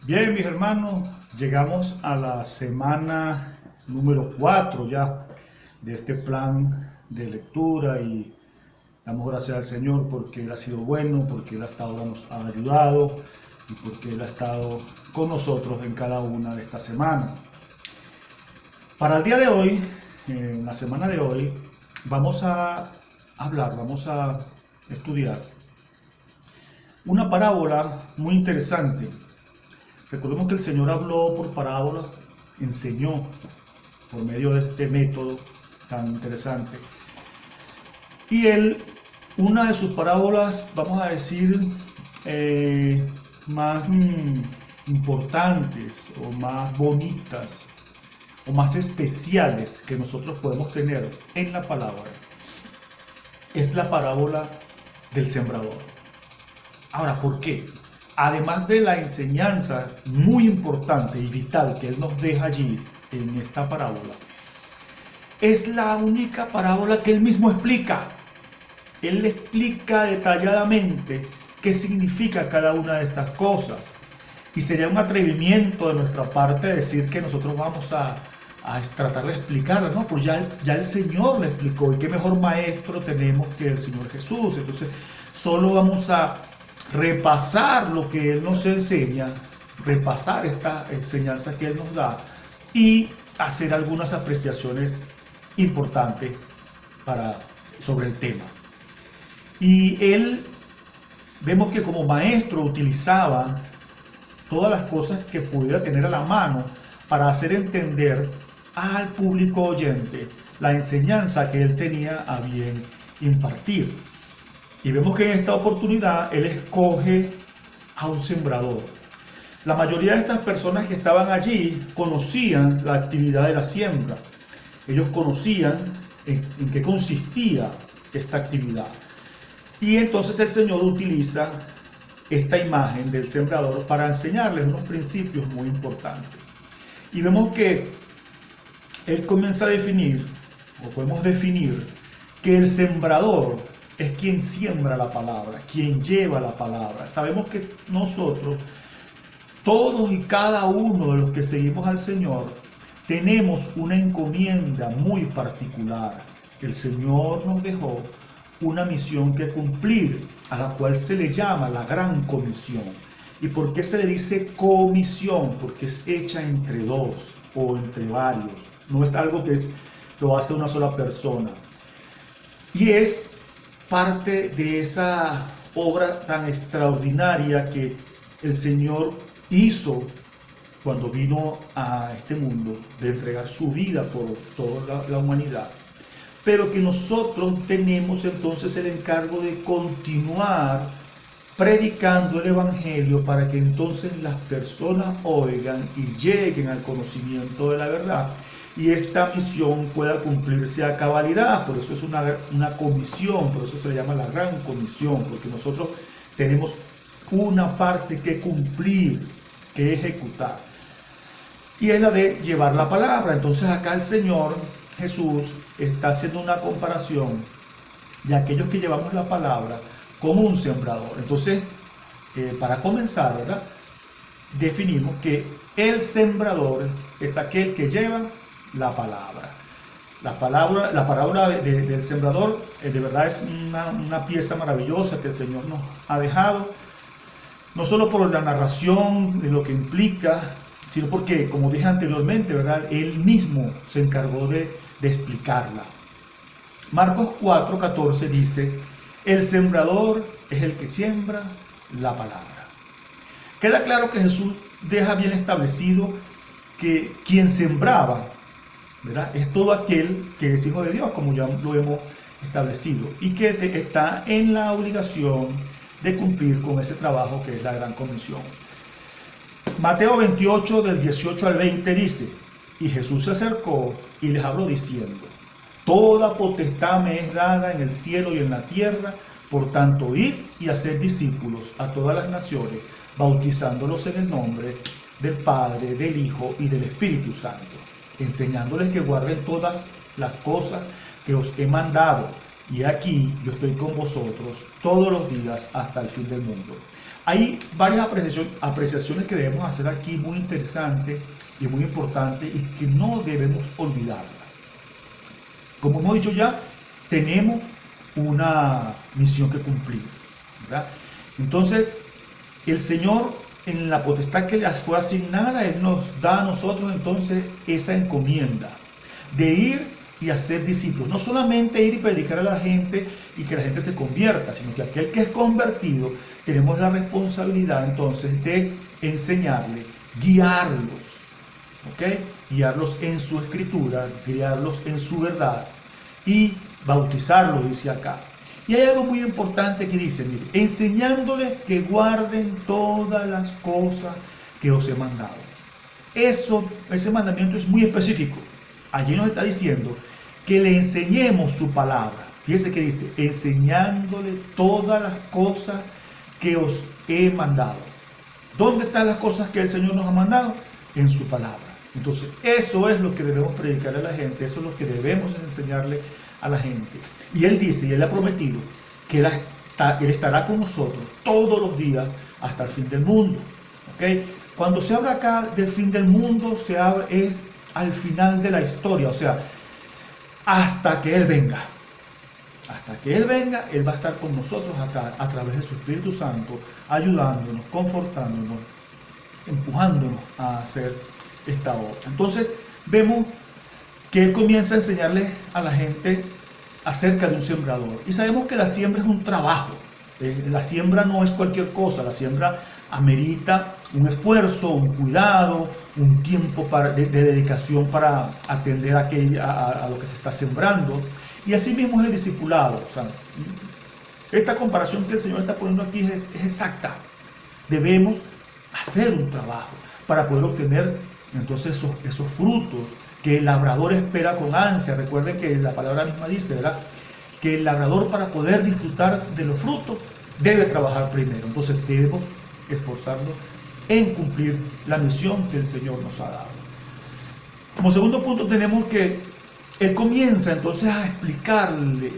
Bien, mis hermanos, llegamos a la semana número 4 ya de este plan de lectura y damos gracias al Señor porque Él ha sido bueno, porque Él nos ha ayudado y porque Él ha estado con nosotros en cada una de estas semanas. Para el día de hoy, en la semana de hoy, vamos a estudiar una parábola muy interesante. Recordemos que el Señor habló por parábolas, enseñó por medio de este método tan interesante. Y una de sus parábolas, vamos a decir, más importantes o más bonitas o más especiales que nosotros podemos tener en la palabra, es la parábola del sembrador. Ahora, ¿por qué? Además de la enseñanza muy importante y vital que Él nos deja allí en esta parábola, es la única parábola que Él mismo explica. Él explica detalladamente qué significa cada una de estas cosas. Y sería un atrevimiento de nuestra parte decir que nosotros vamos a tratar de explicarla, ¿no? Pues ya el Señor le explicó, y qué mejor maestro tenemos que el Señor Jesús. Entonces, solo vamos a repasar lo que Él nos enseña, repasar esta enseñanza que Él nos da y hacer algunas apreciaciones importantes sobre el tema. Y Él, vemos que como maestro utilizaba todas las cosas que pudiera tener a la mano para hacer entender al público oyente la enseñanza que Él tenía a bien impartir. Y vemos que en esta oportunidad Él escoge a un sembrador. La mayoría de estas personas que estaban allí conocían la actividad de la siembra. Ellos conocían en qué consistía esta actividad. Y entonces el Señor utiliza esta imagen del sembrador para enseñarles unos principios muy importantes. Y vemos que Él comienza a definir, o podemos definir, que el sembrador es quien siembra la palabra, quien lleva la palabra. Sabemos que nosotros, todos y cada uno de los que seguimos al Señor, tenemos una encomienda muy particular. El Señor nos dejó una misión que cumplir, a la cual se le llama la Gran Comisión. ¿Y por qué se le dice comisión? Porque es hecha entre dos o entre varios. No es algo que lo hace una sola persona. Y es parte de esa obra tan extraordinaria que el Señor hizo cuando vino a este mundo, de entregar su vida por toda la humanidad. Pero que nosotros tenemos entonces el encargo de continuar predicando el Evangelio para que entonces las personas oigan y lleguen al conocimiento de la verdad y esta misión pueda cumplirse a cabalidad. Por eso es una comisión, por eso se le llama la Gran Comisión, porque nosotros tenemos una parte que cumplir, que ejecutar, y es la de llevar la palabra. Entonces acá el Señor Jesús está haciendo una comparación de aquellos que llevamos la palabra como un sembrador. Entonces, para comenzar, ¿verdad?, definimos que el sembrador es aquel que lleva la palabra. La parábola del sembrador de verdad es una pieza maravillosa que el Señor nos ha dejado, no solo por la narración de lo que implica, sino porque, como dije anteriormente, ¿verdad?, Él mismo se encargó de explicarla. Marcos 4:14 dice: el sembrador es el que siembra la palabra. Queda claro que Jesús deja bien establecido que quien sembraba, ¿verdad?, es todo aquel que es hijo de Dios, como ya lo hemos establecido, y que está en la obligación de cumplir con ese trabajo que es la Gran Comisión. Mateo 28, del 18 al 20 dice: y Jesús se acercó y les habló diciendo: toda potestad me es dada en el cielo y en la tierra, por tanto id y haced discípulos a todas las naciones, bautizándolos en el nombre del Padre, del Hijo y del Espíritu Santo, enseñándoles que guarden todas las cosas que os he mandado. y aquí yo estoy con vosotros todos los días hasta el fin del mundo. Hay varias apreciaciones que debemos hacer aquí muy interesantes y muy importantes y que no debemos olvidarlas. Como hemos dicho ya, tenemos una misión que cumplir, ¿verdad? Entonces, el Señor, en la potestad que le fue asignada, Él nos da a nosotros entonces esa encomienda de ir y hacer discípulos. No solamente ir y predicar a la gente y que la gente se convierta, sino que aquel que es convertido, tenemos la responsabilidad entonces de enseñarle, guiarlos, ¿ok? Guiarlos en su escritura, guiarlos en su verdad y bautizarlos, dice acá. Y hay algo muy importante que dice, mire, enseñándoles que guarden todas las cosas que os he mandado. Ese mandamiento es muy específico. Allí nos está diciendo que le enseñemos su palabra. Fíjese que dice, enseñándole todas las cosas que os he mandado. ¿Dónde están las cosas que el Señor nos ha mandado? En su palabra. Entonces, eso es lo que debemos predicarle a la gente, eso es lo que debemos enseñarle a la gente. Y Él dice, y Él ha prometido, que Él estará con nosotros todos los días hasta el fin del mundo. ¿Okay? Cuando se habla acá del fin del mundo, es al final de la historia, o sea, hasta que Él venga. Hasta que Él venga, Él va a estar con nosotros acá a través de su Espíritu Santo, ayudándonos, confortándonos, empujándonos a hacer esta obra. Entonces, vemos que Él comienza a enseñarle a la gente acerca de un sembrador. Y sabemos que la siembra es un trabajo. La siembra no es cualquier cosa, la siembra amerita un esfuerzo, un cuidado, un tiempo de dedicación para atender a lo que se está sembrando. Y así mismo es el discipulado. O sea, esta comparación que el Señor está poniendo aquí es exacta. Debemos hacer un trabajo para poder obtener entonces esos frutos que el labrador espera con ansia. Recuerden que la palabra misma dice, ¿verdad?, que el labrador, para poder disfrutar de los frutos, debe trabajar primero. Entonces debemos esforzarnos en cumplir la misión que el Señor nos ha dado. Como segundo punto tenemos que Él comienza entonces a explicarle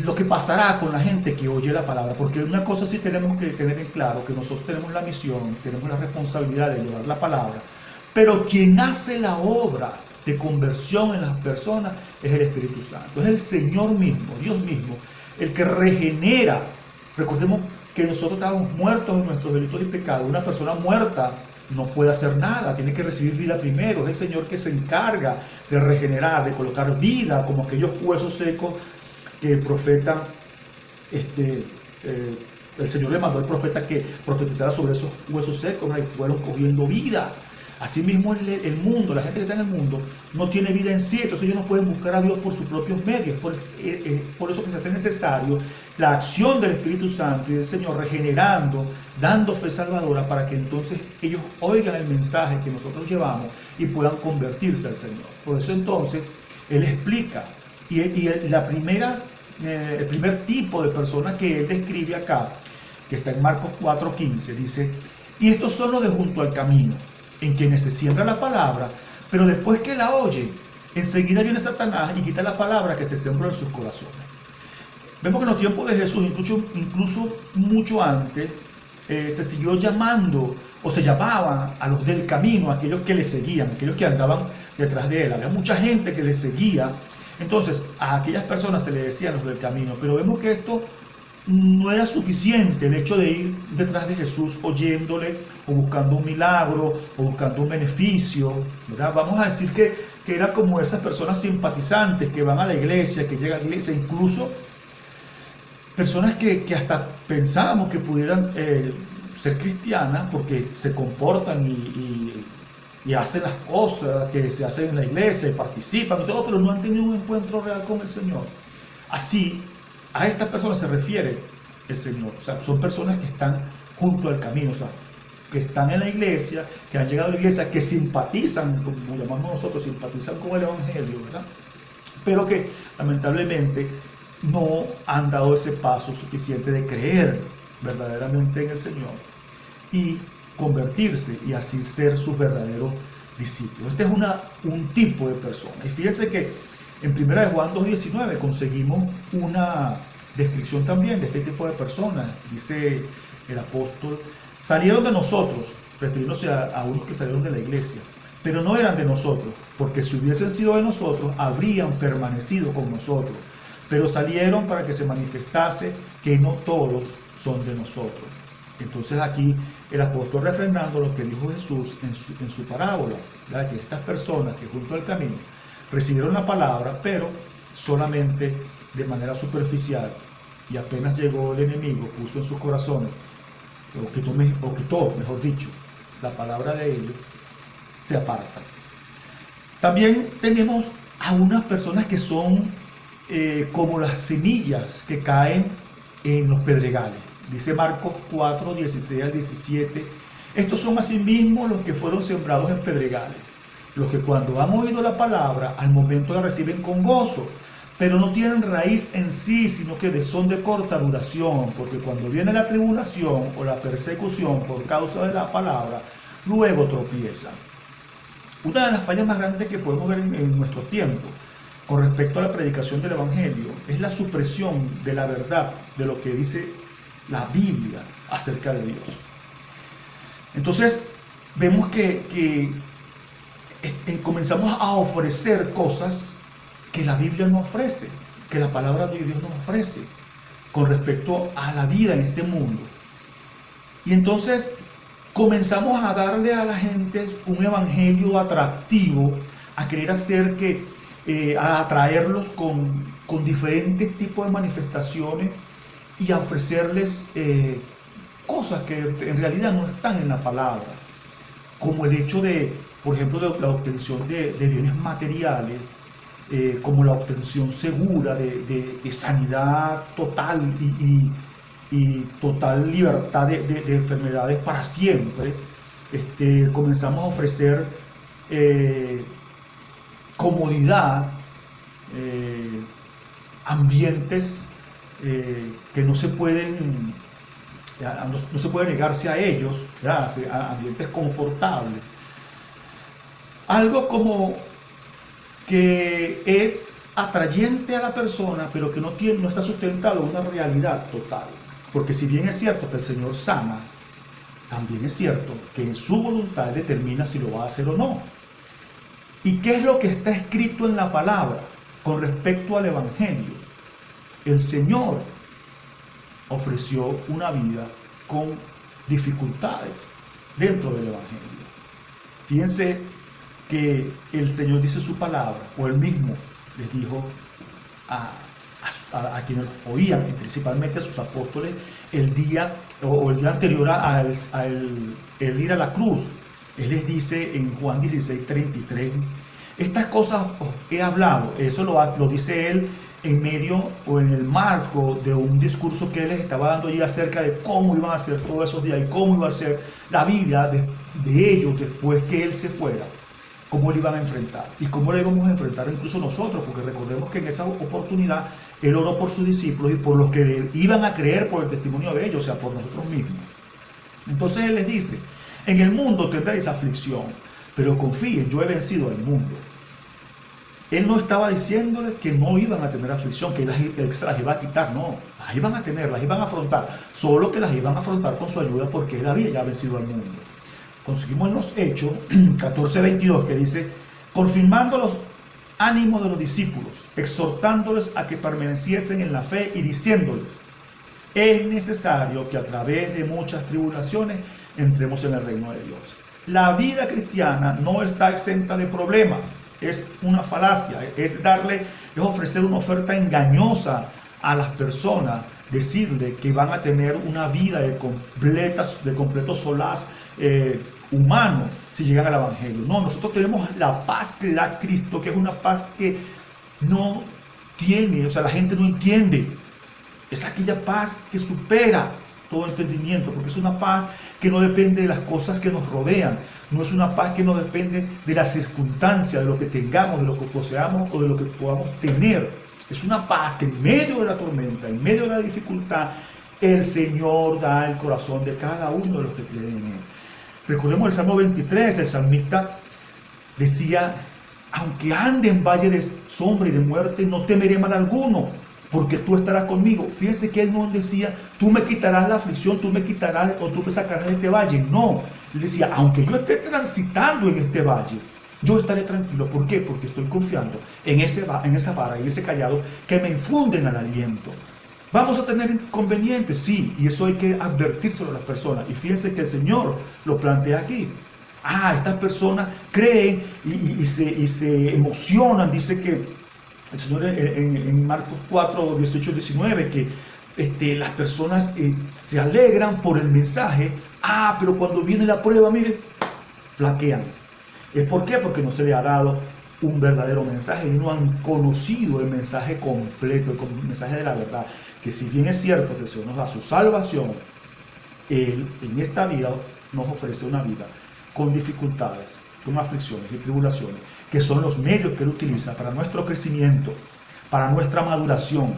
lo que pasará con la gente que oye la palabra, porque una cosa sí tenemos que tener en claro, que nosotros tenemos la misión, tenemos la responsabilidad de llevar la palabra, pero quien hace la obra de conversión en las personas es el Espíritu Santo, es el Señor mismo, Dios mismo, el que regenera. Recordemos que nosotros estábamos muertos en nuestros delitos y pecados. Una persona muerta no puede hacer nada, tiene que recibir vida primero. Es el Señor que se encarga de regenerar, de colocar vida, como aquellos huesos secos que el profeta, el Señor le mandó al profeta que profetizara sobre esos huesos secos, y fueron cogiendo vida. Asimismo el mundo, la gente que está en el mundo, no tiene vida en sí, entonces ellos no pueden buscar a Dios por sus propios medios. Por eso que se hace necesario la acción del Espíritu Santo y del Señor regenerando, dando fe salvadora, para que entonces ellos oigan el mensaje que nosotros llevamos y puedan convertirse al Señor. Por eso entonces Él explica, el primer tipo de persona que Él describe acá, que está en Marcos 4:15, dice, y estos son los de junto al camino, en quienes se siembra la palabra, pero después que la oyen, enseguida viene Satanás y quita la palabra que se sembró en sus corazones. Vemos que en los tiempos de Jesús, incluso mucho antes, se siguió llamando, o se llamaban a los del camino, a aquellos que le seguían, aquellos que andaban detrás de Él. Había mucha gente que le seguía, entonces a aquellas personas se le decían los del camino, pero vemos que esto no era suficiente, el hecho de ir detrás de Jesús oyéndole o buscando un milagro o buscando un beneficio, ¿verdad? Vamos a decir que era como esas personas simpatizantes que van a la iglesia, que llegan a la iglesia, incluso personas que hasta pensábamos que pudieran ser cristianas porque se comportan y hacen las cosas que se hacen en la iglesia y participan y todo, pero no han tenido un encuentro real con el Señor. Así, a estas personas se refiere el Señor. O sea, son personas que están junto al camino, o sea, que están en la iglesia, que han llegado a la iglesia, que simpatizan, como llamamos nosotros, simpatizan con el Evangelio, ¿verdad? Pero que lamentablemente no han dado ese paso suficiente de creer verdaderamente en el Señor y convertirse y así ser sus verdaderos discípulos. Este es un tipo de persona. Y fíjense que En 1 Juan 2:19 conseguimos una descripción también de este tipo de personas. Dice el apóstol: salieron de nosotros, refiriéndose a unos que salieron de la iglesia, pero no eran de nosotros, porque si hubiesen sido de nosotros, habrían permanecido con nosotros. Pero salieron para que se manifestase que no todos son de nosotros. Entonces aquí el apóstol refrendando lo que dijo Jesús en su parábola, ¿verdad? Que estas personas que junto al camino recibieron la palabra, pero solamente de manera superficial, y apenas llegó el enemigo, puso en sus corazones, o quitó, mejor dicho, la palabra de ellos, se apartan. También tenemos a unas personas que son como las semillas que caen en los pedregales. Dice Marcos 4, 16 al 17, estos son asimismo los que fueron sembrados en pedregales, los que cuando han oído la palabra, al momento la reciben con gozo, pero no tienen raíz en sí, sino que son de corta duración, porque cuando viene la tribulación o la persecución por causa de la palabra, luego tropiezan. Una de las fallas más grandes que podemos ver en nuestro tiempo con respecto a la predicación del Evangelio es la supresión de la verdad de lo que dice la Biblia acerca de Dios. Entonces vemos que comenzamos a ofrecer cosas que la Biblia no ofrece, que la palabra de Dios nos ofrece con respecto a la vida en este mundo. Y entonces comenzamos a darle a la gente un evangelio atractivo, a querer hacer a atraerlos con diferentes tipos de manifestaciones y a ofrecerles cosas que en realidad no están en la palabra, como el hecho de, por ejemplo, de la obtención de bienes materiales, como la obtención segura de sanidad total y total libertad de enfermedades para siempre. Comenzamos a ofrecer comodidad, ambientes que no se pueden, no se puede negarse a ellos, a ambientes confortables. Algo como que es atrayente a la persona, pero que no está sustentado en una realidad total. Porque si bien es cierto que el Señor sana, también es cierto que en su voluntad determina si lo va a hacer o no. ¿Y qué es lo que está escrito en la palabra con respecto al Evangelio? El Señor ofreció una vida con dificultades dentro del Evangelio. Fíjense que el Señor dice su palabra, o Él mismo les dijo a quienes oían, principalmente a sus apóstoles, el día anterior a el ir a la cruz. Él les dice en Juan 16:33, estas cosas os he hablado. Eso lo dice Él en medio o en el marco de un discurso que Él les estaba dando allí acerca de cómo iban a ser todos esos días y cómo iba a ser la vida de ellos después que Él se fuera, cómo lo iban a enfrentar y cómo lo íbamos a enfrentar incluso nosotros, porque recordemos que en esa oportunidad Él oró por sus discípulos y por los que iban a creer por el testimonio de ellos, o sea, por nosotros mismos. Entonces Él les dice, en el mundo tendréis aflicción, pero confíen, yo he vencido al mundo. Él no estaba diciéndoles que no iban a tener aflicción, que Él se las iba a quitar, no, las iban a tener, las iban a afrontar, solo que las iban a afrontar con su ayuda porque Él había ya vencido al mundo. Conseguimos en los Hechos 14:22 que dice, confirmando los ánimos de los discípulos, exhortándoles a que permaneciesen en la fe y diciéndoles, es necesario que a través de muchas tribulaciones entremos en el reino de Dios. La vida cristiana no está exenta de problemas, es una falacia, es ofrecer una oferta engañosa a las personas, decirle que van a tener una vida de completo solaz humano si llegan al Evangelio. No, nosotros tenemos la paz que da Cristo, que es una paz que no tiene, o sea, la gente no entiende. Es aquella paz que supera todo entendimiento, porque es una paz que no depende de las cosas que nos rodean, no es una paz que no depende de las circunstancias, de lo que tengamos, de lo que poseamos o de lo que podamos tener. Es una paz que en medio de la tormenta, en medio de la dificultad, el Señor da el corazón de cada uno de los que creen en Él. Recordemos el Salmo 23, el salmista decía Aunque ande en valle de sombra y de muerte, no temeré mal alguno, porque tú estarás conmigo. Fíjense que él no decía, tú me quitarás la aflicción, tú me quitarás o tú me sacarás de este valle. No, él decía, aunque yo esté transitando en este valle, yo estaré tranquilo. ¿Por qué? Porque estoy confiando en esa vara y ese callado que me infunden al aliento. Vamos a tener inconvenientes, sí, y eso hay que advertírselo a las personas. Y fíjense que el Señor lo plantea aquí. Estas personas creen y se emocionan. Dice que el Señor en Marcos 4, 18, 19, que las personas se alegran por el mensaje. Pero cuando viene la prueba, miren, flaquean. ¿Por qué? Porque no se le ha dado un verdadero mensaje y no han conocido el mensaje completo, el mensaje de la verdad. Que si bien es cierto que el Señor nos da su salvación, Él en esta vida nos ofrece una vida con dificultades, con aflicciones y tribulaciones, que son los medios que Él utiliza para nuestro crecimiento, para nuestra maduración.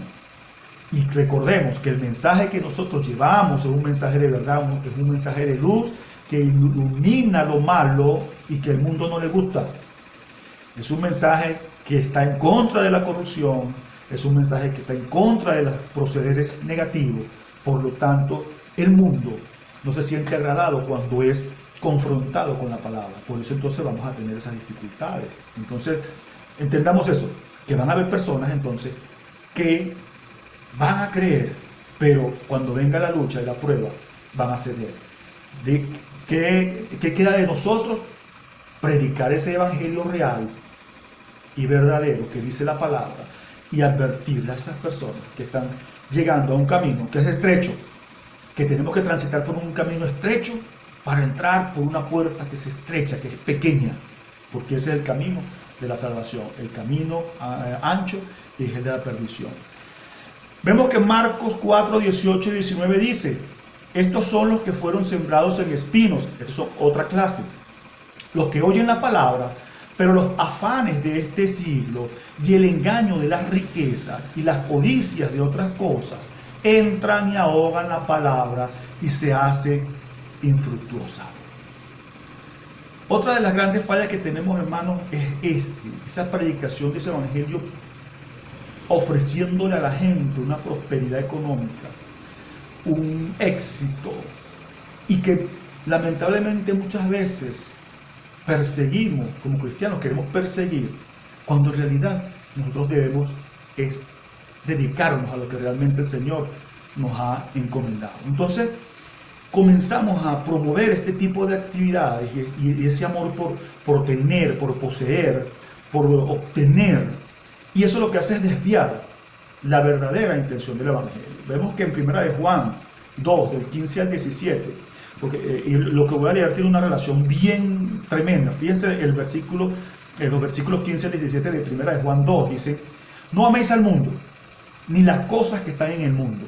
Y recordemos que el mensaje que nosotros llevamos es un mensaje de verdad, es un mensaje de luz que ilumina lo malo y que el mundo no le gusta. Es un mensaje que está en contra de la corrupción, es un mensaje que está en contra de los procederes negativos. Por lo tanto, el mundo no se siente agradado cuando es confrontado con la palabra. Por eso entonces vamos a tener esas dificultades. Entonces, entendamos eso, que van a haber personas entonces que van a creer, pero cuando venga la lucha y la prueba, van a ceder. ¿Qué queda de nosotros? Predicar ese evangelio real y verdadero que dice la palabra y advertirle a esas personas que están llegando a un camino que es estrecho, que tenemos que transitar por un camino estrecho para entrar por una puerta que es estrecha, que es pequeña, porque ese es el camino de la salvación. El camino ancho es el de la perdición. Vemos que Marcos 4, 18 y 19 dice, estos son los que fueron sembrados en espinos. Estos son otra clase. Los que oyen la palabra, pero los afanes de este siglo y el engaño de las riquezas y las codicias de otras cosas entran y ahogan la palabra y se hace infructuosa. Otra de las grandes fallas que tenemos, hermanos, es esa predicación de ese evangelio ofreciéndole a la gente una prosperidad económica, un éxito, y que lamentablemente muchas veces perseguimos, como cristianos queremos perseguir, cuando en realidad nosotros debemos dedicarnos a lo que realmente el Señor nos ha encomendado. Entonces comenzamos a promover este tipo de actividades y ese amor por tener, por poseer, por obtener, y eso lo que hace es desviar la verdadera intención del Evangelio. Vemos que en 1 de Juan 2, del 15 al 17, porque lo que voy a leer tiene una relación bien tremenda. Fíjense los versículos 15 al 17 de 1 de Juan 2, dice, no améis al mundo, ni las cosas que están en el mundo.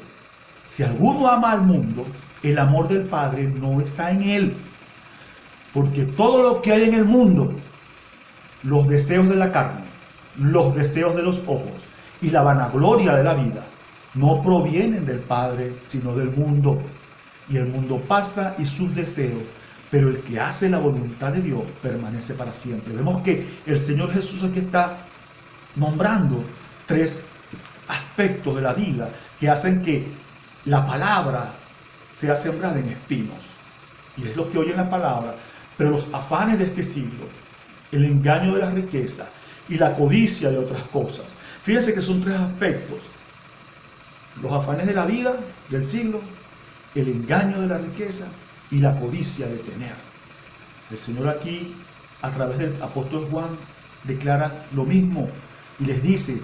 Si alguno ama al mundo, el amor del Padre no está en él. Porque todo lo que hay en el mundo, los deseos de la carne, los deseos de los ojos y la vanagloria de la vida, no provienen del Padre, sino del mundo. Y el mundo pasa y sus deseos, pero el que hace la voluntad de Dios permanece para siempre. Vemos que el Señor Jesús aquí está nombrando tres aspectos de la vida que hacen que la palabra sea sembrada en espinos. Y es lo que oyen la palabra, pero los afanes de este siglo, el engaño de la riqueza y la codicia de otras cosas. Fíjense que son tres aspectos: los afanes de la vida, del siglo, el engaño de la riqueza y la codicia de tener. El Señor aquí, a través del apóstol Juan, declara lo mismo y les dice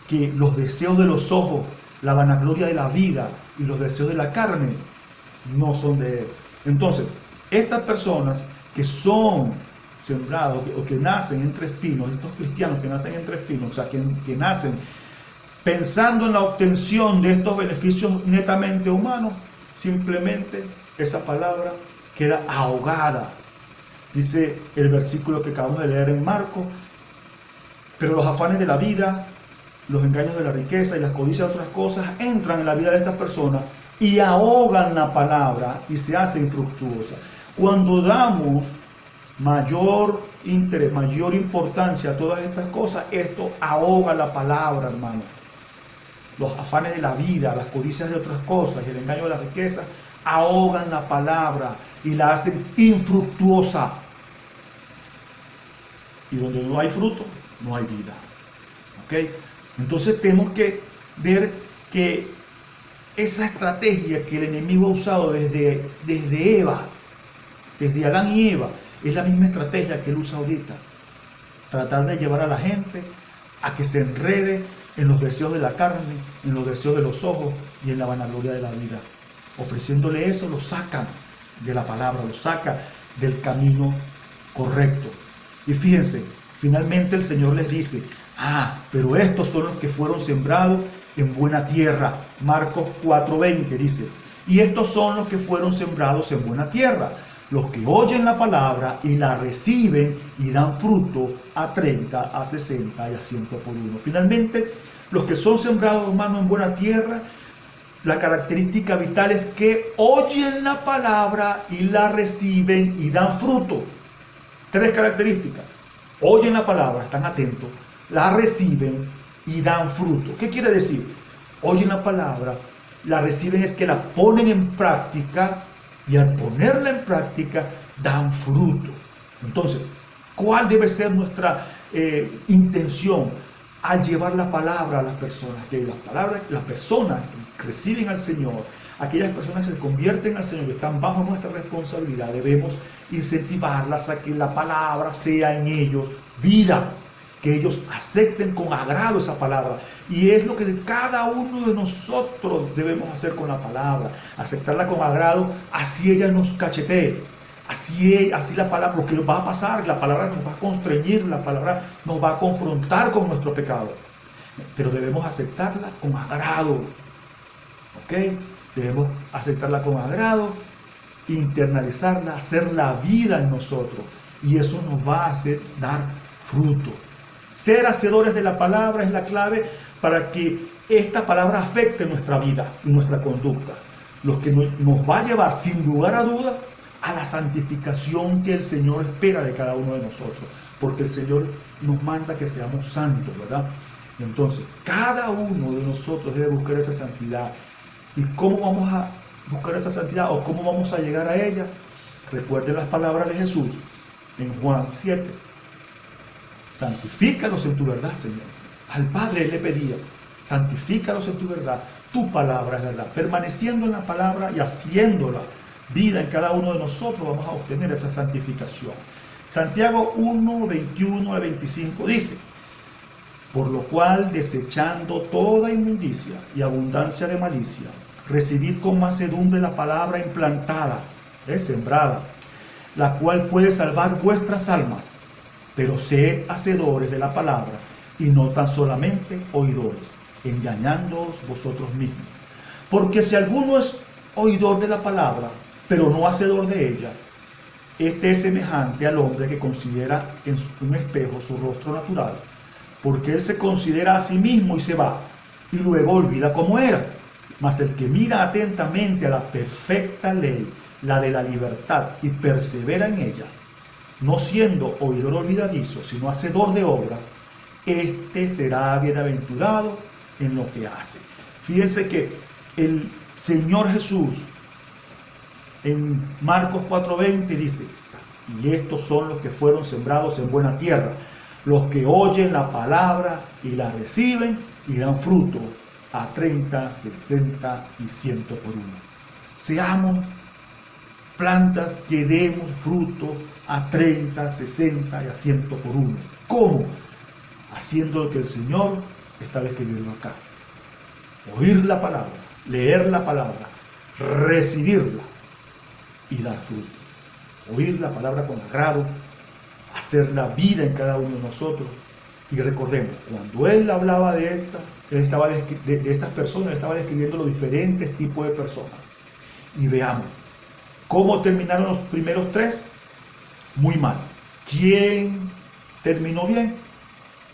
que los deseos de los ojos, la vanagloria de la vida y los deseos de la carne no son de él. Entonces, estas personas que son sembrados o que nacen entre espinos, estos cristianos que nacen entre espinos, o sea, que nacen pensando en la obtención de estos beneficios netamente humanos, simplemente esa palabra queda ahogada. Dice el versículo que acabamos de leer en Marcos, pero los afanes de la vida, los engaños de la riqueza y las codicias de otras cosas entran en la vida de estas personas y ahogan la palabra y se hace infructuosa. Cuando damos mayor interés, mayor importancia a todas estas cosas, esto ahoga la palabra, hermano. Los afanes de la vida, las codicias de otras cosas y el engaño de la riqueza ahogan la palabra y la hacen infructuosa. Y donde no hay fruto, no hay vida. ¿Ok? Entonces tenemos que ver que esa estrategia que el enemigo ha usado desde Eva, desde Adán y Eva, es la misma estrategia que él usa ahorita. Tratar de llevar a la gente a que se enrede en los deseos de la carne, en los deseos de los ojos y en la vanagloria de la vida. Ofreciéndole eso, lo sacan de la palabra, lo saca del camino correcto. Y fíjense, finalmente el Señor les dice, pero estos son los que fueron sembrados en buena tierra. Marcos 4:20 dice, y estos son los que fueron sembrados en buena tierra, los que oyen la palabra y la reciben y dan fruto a 30, a 60 y a 100 por uno. Finalmente, los que son sembrados, hermano, en buena tierra, la característica vital es que oyen la palabra y la reciben y dan fruto. 3 características. Oyen la palabra, están atentos, la reciben y dan fruto. ¿Qué quiere decir? Oyen la palabra, la reciben es que la ponen en práctica y al ponerla en práctica dan fruto. Entonces, ¿cuál debe ser nuestra intención al llevar la palabra a las personas? Que las personas que reciben al Señor, aquellas personas que se convierten al Señor, que están bajo nuestra responsabilidad, debemos incentivarlas a que la palabra sea en ellos vida, que ellos acepten con agrado esa palabra. Y es lo que cada uno de nosotros debemos hacer con la palabra, aceptarla con agrado, así ella nos cachetee, así la palabra, lo que nos va a pasar, la palabra nos va a constreñir, la palabra nos va a confrontar con nuestro pecado, pero debemos aceptarla con agrado, ¿ok? Debemos aceptarla con agrado, internalizarla, hacerla vida en nosotros, y eso nos va a hacer dar fruto. Ser hacedores de la palabra es la clave para que esta palabra afecte nuestra vida y nuestra conducta. Lo que nos va a llevar, sin lugar a dudas, a la santificación que el Señor espera de cada uno de nosotros. Porque el Señor nos manda que seamos santos, ¿verdad? Entonces, cada uno de nosotros debe buscar esa santidad. ¿Y cómo vamos a buscar esa santidad o cómo vamos a llegar a ella? Recuerden las palabras de Jesús en Juan 7. Santifícalos en tu verdad, Señor. Al Padre le pedía, santifícalos en tu verdad, tu palabra es verdad. Permaneciendo en la palabra y haciéndola vida en cada uno de nosotros, vamos a obtener esa santificación. Santiago 1, 21 al 25 dice, por lo cual, desechando toda inmundicia y abundancia de malicia, recibid con mansedumbre la palabra implantada, sembrada, la cual puede salvar vuestras almas. Pero sed hacedores de la palabra y no tan solamente oidores, engañándoos vosotros mismos. Porque si alguno es oidor de la palabra, pero no hacedor de ella, este es semejante al hombre que considera en un espejo su rostro natural, porque él se considera a sí mismo y se va, y luego olvida cómo era. Mas el que mira atentamente a la perfecta ley, la de la libertad, y persevera en ella, no siendo oidor olvidadizo, sino hacedor de obra, este será bienaventurado en lo que hace. Fíjense que el Señor Jesús en Marcos 4:20 dice, y estos son los que fueron sembrados en buena tierra, los que oyen la palabra y la reciben y dan fruto a 30, 70 y 100 por uno. Seamos plantas que demos fruto a 30, 60 y a 100 por uno. ¿Cómo? Haciendo lo que el Señor está describiendo acá. Oír la palabra, leer la palabra, recibirla y dar fruto. Oír la palabra con agrado, hacer la vida en cada uno de nosotros. Y recordemos, cuando Él hablaba de estas personas, estaba describiendo los diferentes tipos de personas. Y veamos, ¿cómo terminaron los primeros 3? Muy mal. ¿Quién terminó bien?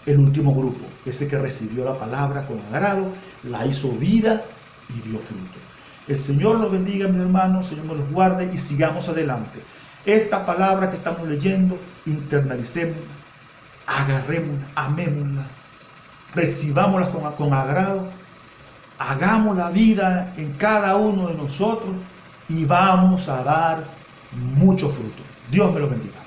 El último grupo, ese que recibió la palabra con agrado, la hizo vida y dio fruto. El Señor los bendiga, mis hermanos, el Señor nos los guarde y sigamos adelante. Esta palabra que estamos leyendo, internalicémosla, agarrémosla, amémosla, recibámosla con agrado, hagamos la vida en cada uno de nosotros y vamos a dar mucho fruto. Dios me lo bendiga.